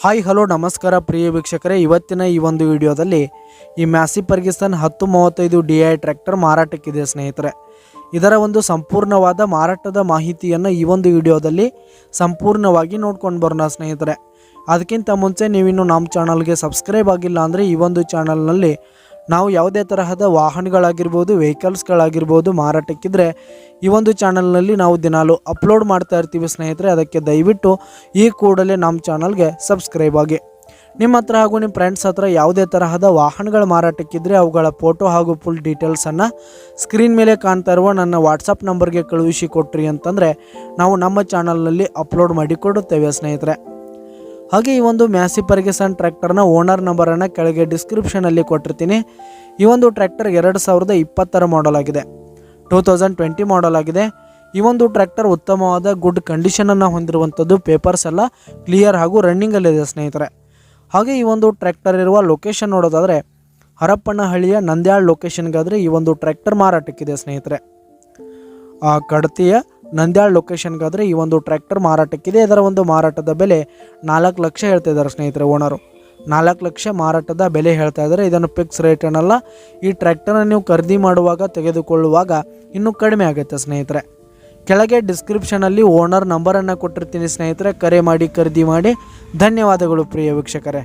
Hi hello ನಮಸ್ಕಾರ ಪ್ರಿಯ ವೀಕ್ಷಕರೇ, ಇವತ್ತಿನ ಈ ಒಂದು ವಿಡಿಯೋದಲ್ಲಿ ಈ ಮ್ಯಾಸಿ ಫರ್ಗ್ಯೂಸನ್ 1035 DI ಟ್ರ್ಯಾಕ್ಟರ್ ಮಾರಾಟಕ್ಕಿದೆ ಸ್ನೇಹಿತರೆ. ಇದರ ಒಂದು ಸಂಪೂರ್ಣವಾದ ಮಾರಾಟದ ಮಾಹಿತಿಯನ್ನು ಈ ಒಂದು ವಿಡಿಯೋದಲ್ಲಿ ಸಂಪೂರ್ಣವಾಗಿ ನೋಡ್ಕೊಂಡು ಬರೋಣ ಸ್ನೇಹಿತರೆ. ಅದಕ್ಕಿಂತ ಮುಂಚೆ ನೀವಿನ್ನು ನಮ್ಮ ಚಾನಲ್ಗೆ ಸಬ್ಸ್ಕ್ರೈಬ್ ಆಗಿಲ್ಲ ಅಂದರೆ ಈ ಒಂದು ಚಾನಲ್ನಲ್ಲಿ ನಾವು ಯಾವುದೇ ತರಹದ ವಾಹನಗಳಾಗಿರ್ಬೋದು, ವೆಹಿಕಲ್ಸ್ಗಳಾಗಿರ್ಬೋದು ಮಾರಾಟಕ್ಕಿದ್ರೆ ಈ ಒಂದು ಚಾನಲ್ನಲ್ಲಿ ನಾವು ದಿನಾಲು ಅಪ್ಲೋಡ್ ಮಾಡ್ತಾ ಇರ್ತೀವಿ ಸ್ನೇಹಿತರೆ. ಅದಕ್ಕೆ ದಯವಿಟ್ಟು ಈ ಕೂಡಲೇ ನಮ್ಮ ಚಾನಲ್ಗೆ ಸಬ್ಸ್ಕ್ರೈಬ್ ಆಗಿ. ನಿಮ್ಮ ಹತ್ರ ಹಾಗೂ ನಿಮ್ಮ ಫ್ರೆಂಡ್ಸ್ ಹತ್ರ ಯಾವುದೇ ತರಹದ ವಾಹನಗಳ ಮಾರಾಟಕ್ಕಿದ್ರೆ ಅವುಗಳ ಫೋಟೋ ಹಾಗೂ ಫುಲ್ ಡೀಟೇಲ್ಸನ್ನು ಸ್ಕ್ರೀನ್ ಮೇಲೆ ಕಾಣ್ತಾ ಇರುವ ನನ್ನ ವಾಟ್ಸಪ್ ನಂಬರ್ಗೆ ಕಳುಹಿಸಿ ಕೊಟ್ರಿ ಅಂತಂದರೆ ನಾವು ನಮ್ಮ ಚಾನಲ್ನಲ್ಲಿ ಅಪ್ಲೋಡ್ ಮಾಡಿ ಕೊಡುತ್ತೇವೆ ಸ್ನೇಹಿತರೆ. ಹಾಗೆ ಈ ಒಂದು ಮ್ಯಾಸಿ ಫರ್ಗ್ಯೂಸನ್ ಟ್ರ್ಯಾಕ್ಟರ್ನ ಓನರ್ ನಂಬರನ್ನು ಕೆಳಗೆ ಡಿಸ್ಕ್ರಿಪ್ಷನಲ್ಲಿ ಕೊಟ್ಟಿರ್ತೀನಿ. ಈ ಒಂದು ಟ್ರ್ಯಾಕ್ಟರ್ 2020 ಮಾಡಲ್ ಆಗಿದೆ, 2020 ಮಾಡಲ್ ಆಗಿದೆ. ಈ ಒಂದು ಟ್ರ್ಯಾಕ್ಟರ್ ಉತ್ತಮವಾದ ಗುಡ್ ಕಂಡೀಷನನ್ನು ಹೊಂದಿರುವಂಥದ್ದು, ಪೇಪರ್ಸ್ ಎಲ್ಲ ಕ್ಲಿಯರ್ ಹಾಗೂ ರನ್ನಿಂಗಲ್ಲಿದೆ ಸ್ನೇಹಿತರೆ. ಹಾಗೆ ಈ ಒಂದು ಟ್ರ್ಯಾಕ್ಟರ್ ಇರುವ ಲೊಕೇಶನ್ ನೋಡೋದಾದರೆ ಹರಪನಹಳ್ಳಿಯ ನಂದ್ಯಾಳ್ ಲೊಕೇಶನ್ಗಾದರೆ ಈ ಒಂದು ಟ್ರ್ಯಾಕ್ಟರ್ ಮಾರಾಟಕ್ಕಿದೆ ಸ್ನೇಹಿತರೆ. ಆ ಕಡತಿಯ ನಂದ್ಯಾಳ್ ಲೊಕೇಶನ್ಗಾದರೆ ಈ ಒಂದು ಟ್ರ್ಯಾಕ್ಟರ್ ಮಾರಾಟಕ್ಕಿದೆ. ಇದರ ಒಂದು ಮಾರಾಟದ ಬೆಲೆ 4 ಲಕ್ಷ ಹೇಳ್ತಾ ಇದ್ದಾರೆ ಸ್ನೇಹಿತರೆ. ಓನರು 4 ಲಕ್ಷ ಮಾರಾಟದ ಬೆಲೆ ಹೇಳ್ತಾ ಇದ್ದಾರೆ. ಇದನ್ನು ಫಿಕ್ಸ್ ರೇಟ್ ಏನಲ್ಲ. ಈ ಟ್ರ್ಯಾಕ್ಟರ್ನ ನೀವು ಖರೀದಿ ಮಾಡುವಾಗ, ತೆಗೆದುಕೊಳ್ಳುವಾಗ ಇನ್ನೂ ಕಡಿಮೆ ಆಗುತ್ತೆ ಸ್ನೇಹಿತರೆ. ಕೆಳಗೆ ಡಿಸ್ಕ್ರಿಪ್ಷನಲ್ಲಿ ಓನರ್ ನಂಬರನ್ನು ಕೊಟ್ಟಿರ್ತೀನಿ ಸ್ನೇಹಿತರೆ. ಕರೆ ಮಾಡಿ ಖರೀದಿ ಮಾಡಿ. ಧನ್ಯವಾದಗಳು ಪ್ರಿಯ ವೀಕ್ಷಕರೇ.